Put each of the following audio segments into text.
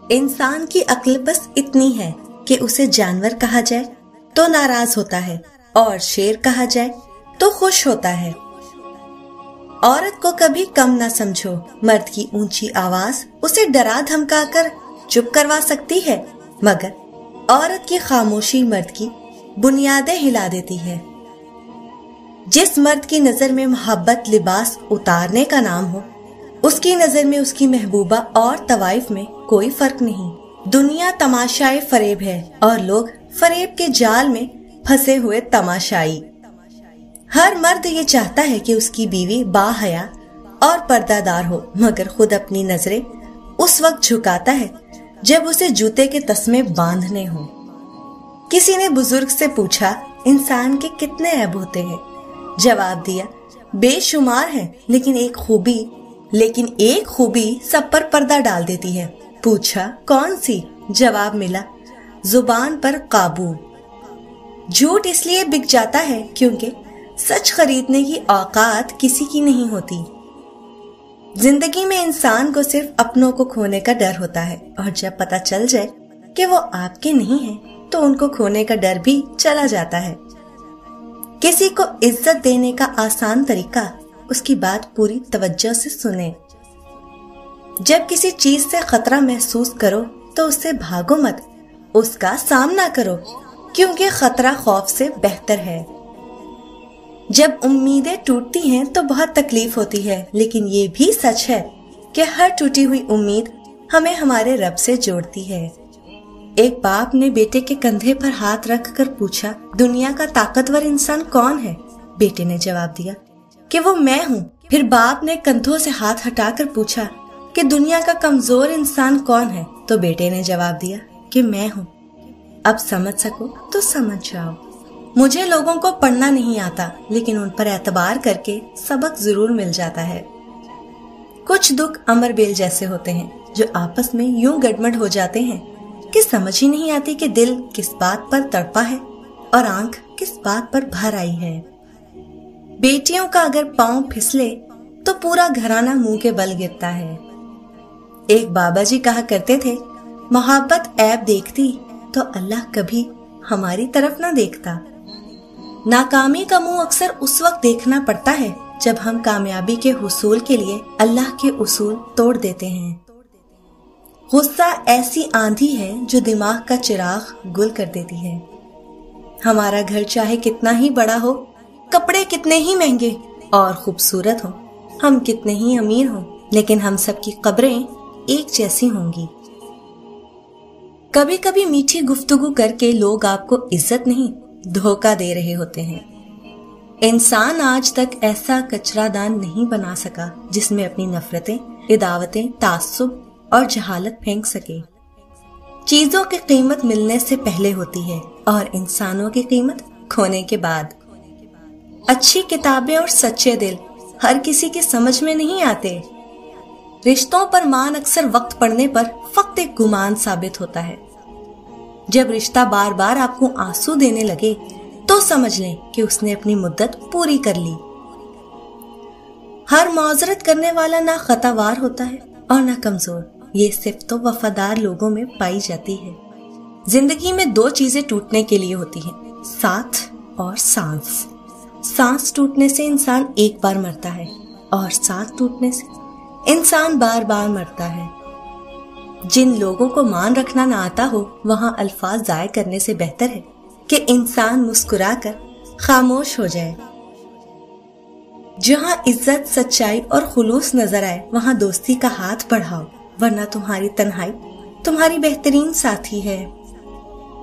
انسان کی عقل بس اتنی ہے کہ اسے جانور کہا جائے تو ناراض ہوتا ہے اور شیر کہا جائے تو خوش ہوتا ہے۔ عورت کو کبھی کم نہ سمجھو، مرد کی اونچی آواز اسے ڈرا دھمکا کر چپ کروا سکتی ہے، مگر عورت کی خاموشی مرد کی بنیادیں ہلا دیتی ہے۔ جس مرد کی نظر میں محبت لباس اتارنے کا نام ہو، اس کی نظر میں اس کی محبوبہ اور طوائف میں کوئی فرق نہیں۔ دنیا تماشائے فریب ہے اور لوگ فریب کے جال میں پھنسے ہوئے تماشائی۔ ہر مرد یہ چاہتا ہے کہ اس کی بیوی باحیا اور پردہ دار ہو، مگر خود اپنی نظریں اس وقت جھکاتا ہے جب اسے جوتے کے تسمے باندھنے ہوں۔ کسی نے بزرگ سے پوچھا، انسان کے کتنے عیب ہوتے ہیں؟ جواب دیا، بے شمار ہیں، لیکن ایک خوبی سب پر پردہ ڈال دیتی ہے۔ پوچھا کون سی؟ جواب ملا، زبان پر قابو۔ جھوٹ اس لیے بک جاتا ہے کیونکہ سچ خریدنے کی اوقات کسی کی نہیں ہوتی۔ زندگی میں انسان کو صرف اپنوں کو کھونے کا ڈر ہوتا ہے، اور جب پتہ چل جائے کہ وہ آپ کے نہیں ہیں تو ان کو کھونے کا ڈر بھی چلا جاتا ہے۔ کسی کو عزت دینے کا آسان طریقہ اس کی بات پوری توجہ سے سنیں۔ جب کسی چیز سے خطرہ محسوس کرو تو اس سے بھاگو مت، اس کا سامنا کرو، کیونکہ خطرہ خوف سے بہتر ہے۔ جب امیدیں ٹوٹتی ہیں تو بہت تکلیف ہوتی ہے، لیکن یہ بھی سچ ہے کہ ہر ٹوٹی ہوئی امید ہمیں ہمارے رب سے جوڑتی ہے۔ ایک باپ نے بیٹے کے کندھے پر ہاتھ رکھ کر پوچھا، دنیا کا طاقتور انسان کون ہے؟ بیٹے نے جواب دیا کہ وہ میں ہوں۔ پھر باپ نے کندھوں سے ہاتھ ہٹا کر پوچھا کہ دنیا کا کمزور انسان کون ہے؟ تو بیٹے نے جواب دیا کہ میں ہوں۔ اب سمجھ سکو تو سمجھ جاؤ۔ مجھے لوگوں کو پڑھنا نہیں آتا، لیکن ان پر اعتبار کر کے سبق ضرور مل جاتا ہے۔ کچھ دکھ امر بیل جیسے ہوتے ہیں جو آپس میں یوں گڑمڑ ہو جاتے ہیں کہ سمجھ ہی نہیں آتی کہ دل کس بات پر تڑپا ہے اور آنکھ کس بات پر بھر آئی ہے۔ بیٹیوں کا اگر پاؤں پھسلے تو پورا گھرانہ منہ کے بل گرتا ہے۔ ایک بابا جی کہا کرتے تھے، محبت عیب دیکھتی تو اللہ کبھی ہماری طرف نہ دیکھتا۔ ناکامی کا منہ اکثر اس وقت دیکھنا پڑتا ہے جب ہم کامیابی کے حصول کے لیے اللہ کے اصول توڑ دیتے ہیں۔ غصہ ایسی آندھی ہے جو دماغ کا چراغ گل کر دیتی ہے۔ ہمارا گھر چاہے کتنا ہی بڑا ہو، کپڑے کتنے ہی مہنگے اور خوبصورت ہوں، ہم کتنے ہی امیر ہوں، لیکن ہم سب کی قبریں ایک جیسی ہوں گی۔ کبھی کبھی میٹھی گفتگو کر کے لوگ آپ کو عزت نہیں دھوکہ دے رہے ہوتے ہیں۔ انسان آج تک ایسا کچرا دان نہیں بنا سکا جس میں اپنی نفرتیں، عداوتیں، تعصب اور جہالت پھینک سکے۔ چیزوں کی قیمت ملنے سے پہلے ہوتی ہے اور انسانوں کی قیمت کھونے کے بعد۔ اچھی کتابیں اور سچے دل ہر کسی کی سمجھ میں نہیں آتے۔ رشتوں پر مان اکثر وقت پڑنے پر فقط ایک گمان ثابت ہوتا ہے۔ جب رشتہ بار بار آپ کو آنسو دینے لگے تو سمجھ لیں کہ اس نے اپنی مدت پوری کر لی۔ ہر معذرت کرنے والا نہ خطا وار ہوتا ہے اور نہ کمزور، یہ صرف تو وفادار لوگوں میں پائی جاتی ہے۔ زندگی میں دو چیزیں ٹوٹنے کے لیے ہوتی ہیں، ساتھ اور سانس۔ سانس ٹوٹنے سے انسان ایک بار مرتا ہے اور ساتھ ٹوٹنے سے انسان بار بار مرتا ہے۔ جن لوگوں کو مان رکھنا نہ آتا ہو وہاں الفاظ ضائع کرنے سے بہتر ہے کہ انسان مسکرا کر خاموش ہو جائے۔ جہاں عزت، سچائی اور خلوص نظر آئے وہاں دوستی کا ہاتھ بڑھاؤ، ورنہ تمہاری تنہائی تمہاری بہترین ساتھی ہے۔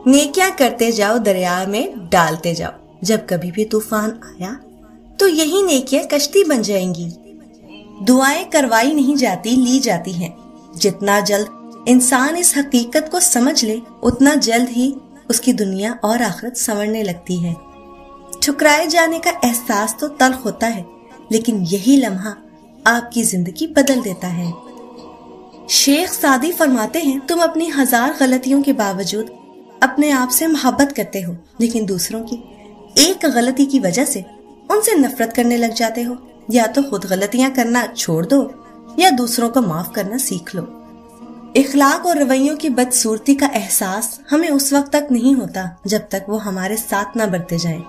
نیکیاں کرتے جاؤ، دریا میں ڈالتے جاؤ، جب کبھی بھی طوفان آیا تو یہی نیکیاں کشتی بن جائیں گی۔ دعائیں کروائی نہیں جاتی، لی جاتی ہیں۔ جتنا جلد انسان اس حقیقت کو سمجھ لے اتنا جلد ہی اس کی دنیا اور آخرت سنورنے لگتی ہے۔ ٹھکرائے جانے کا احساس تو تلخ ہوتا ہے، لیکن یہی لمحہ آپ کی زندگی بدل دیتا ہے۔ شیخ سعدی فرماتے ہیں، تم اپنی 1000 غلطیوں کے باوجود اپنے آپ سے محبت کرتے ہو، لیکن دوسروں کی ایک غلطی کی وجہ سے ان سے نفرت کرنے لگ جاتے ہو۔ یا تو خود غلطیاں کرنا چھوڑ دو یا دوسروں کو معاف کرنا سیکھ لو۔ اخلاق اور رویوں کی بدصورتی کا احساس ہمیں اس وقت تک نہیں ہوتا جب تک وہ ہمارے ساتھ نہ بڑھتے جائیں۔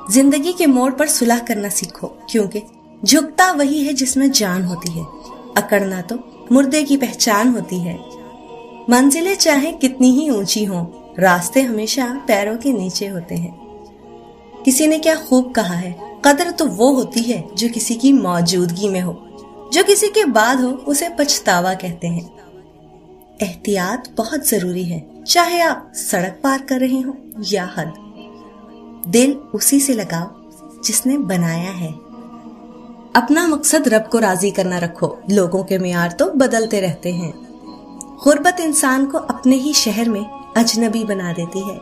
زندگی کے موڑ پر صلح کرنا سیکھو، کیونکہ جھکتا وہی ہے جس میں جان ہوتی ہے، اکڑنا تو مردے کی پہچان ہوتی ہے۔ منزلیں چاہے کتنی ہی اونچی ہوں، راستے ہمیشہ پیروں کے نیچے ہوتے ہیں۔ کسی نے کیا خوب کہا ہے، قدر تو وہ ہوتی ہے جو کسی کی موجودگی میں ہو، جو کسی کے بعد ہو اسے پچھتاوا کہتے ہیں۔ احتیاط بہت ضروری ہے، چاہے آپ سڑک پار کر رہے ہوں یا حد۔ دل اسی سے لگاؤ جس نے بنایا ہے۔ اپنا مقصد رب کو راضی کرنا رکھو، لوگوں کے معیار تو بدلتے رہتے ہیں۔ غربت انسان کو اپنے ہی شہر میں اجنبی بنا دیتی ہے۔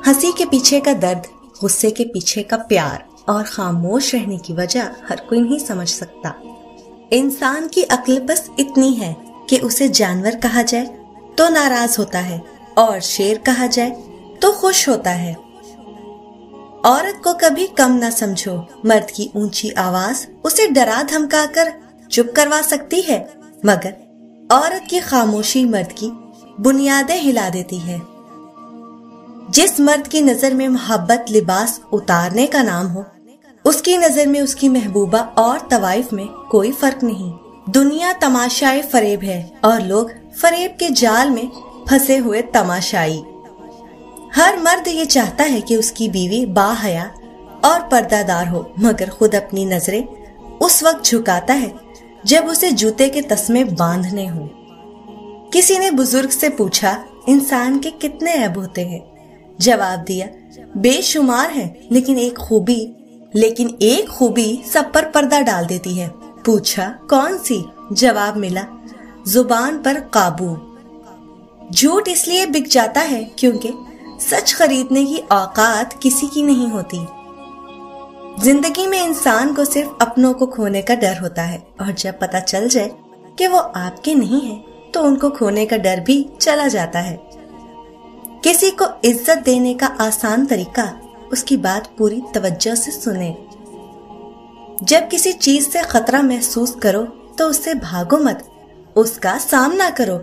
ہنسی کے پیچھے کا درد، غصے کے پیچھے کا پیار اور خاموش رہنے کی وجہ ہر کوئی نہیں سمجھ سکتا۔ انسان کی عقل بس اتنی ہے کہ اسے جانور کہا جائے تو ناراض ہوتا ہے اور شیر کہا جائے تو خوش ہوتا ہے۔ عورت کو کبھی کم نہ سمجھو، مرد کی اونچی آواز اسے ڈرا دھمکا کر چپ کروا سکتی ہے، مگر عورت کی خاموشی مرد کی بنیادیں ہلا دیتی ہے۔ جس مرد کی نظر میں محبت لباس اتارنے کا نام ہو، اس کی نظر میں اس کی محبوبہ اور طوائف میں کوئی فرق نہیں۔ دنیا تماشائے فریب ہے اور لوگ فریب کے جال میں پھنسے ہوئے تماشائی۔ ہر مرد یہ چاہتا ہے کہ اس کی بیوی باحیا اور پردہ دار ہو، مگر خود اپنی نظریں اس وقت جھکاتا ہے جب اسے جوتے کے تسمے باندھنے ہوں۔ کسی نے بزرگ سے پوچھا، انسان کے کتنے عیب ہوتے ہیں؟ جواب دیا، بے شمار ہے، لیکن ایک خوبی سب پر پردہ ڈال دیتی ہے۔ پوچھا کون سی؟ جواب ملا، زبان پر قابو۔ جھوٹ اس لیے بک جاتا ہے کیونکہ سچ خریدنے کی اوقات کسی کی نہیں ہوتی۔ زندگی میں انسان کو صرف اپنوں کو کھونے کا ڈر ہوتا ہے، اور جب پتہ چل جائے کہ وہ آپ کے نہیں ہیں تو ان کو کھونے کا ڈر بھی چلا جاتا ہے۔ کسی کو عزت دینے کا آسان طریقہ اس کی بات پوری توجہ سے سنیں۔ جب کسی چیز سے خطرہ محسوس کرو تو اس سے بھاگو مت، اس کا سامنا کرو،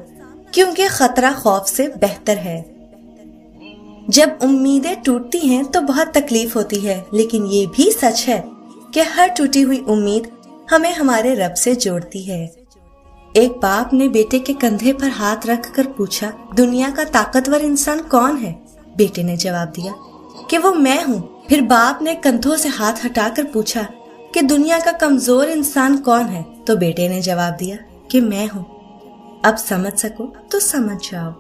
کیونکہ خطرہ خوف سے بہتر ہے۔ جب امیدیں ٹوٹتی ہیں تو بہت تکلیف ہوتی ہے، لیکن یہ بھی سچ ہے کہ ہر ٹوٹی ہوئی امید ہمیں ہمارے رب سے جوڑتی ہے۔ ایک باپ نے بیٹے کے کندھے پر ہاتھ رکھ کر پوچھا، دنیا کا طاقتور انسان کون ہے؟ بیٹے نے جواب دیا کہ وہ میں ہوں۔ پھر باپ نے کندھوں سے ہاتھ ہٹا کر پوچھا کہ دنیا کا کمزور انسان کون ہے؟ تو بیٹے نے جواب دیا کہ میں ہوں۔ اب سمجھ سکو تو سمجھ جاؤ۔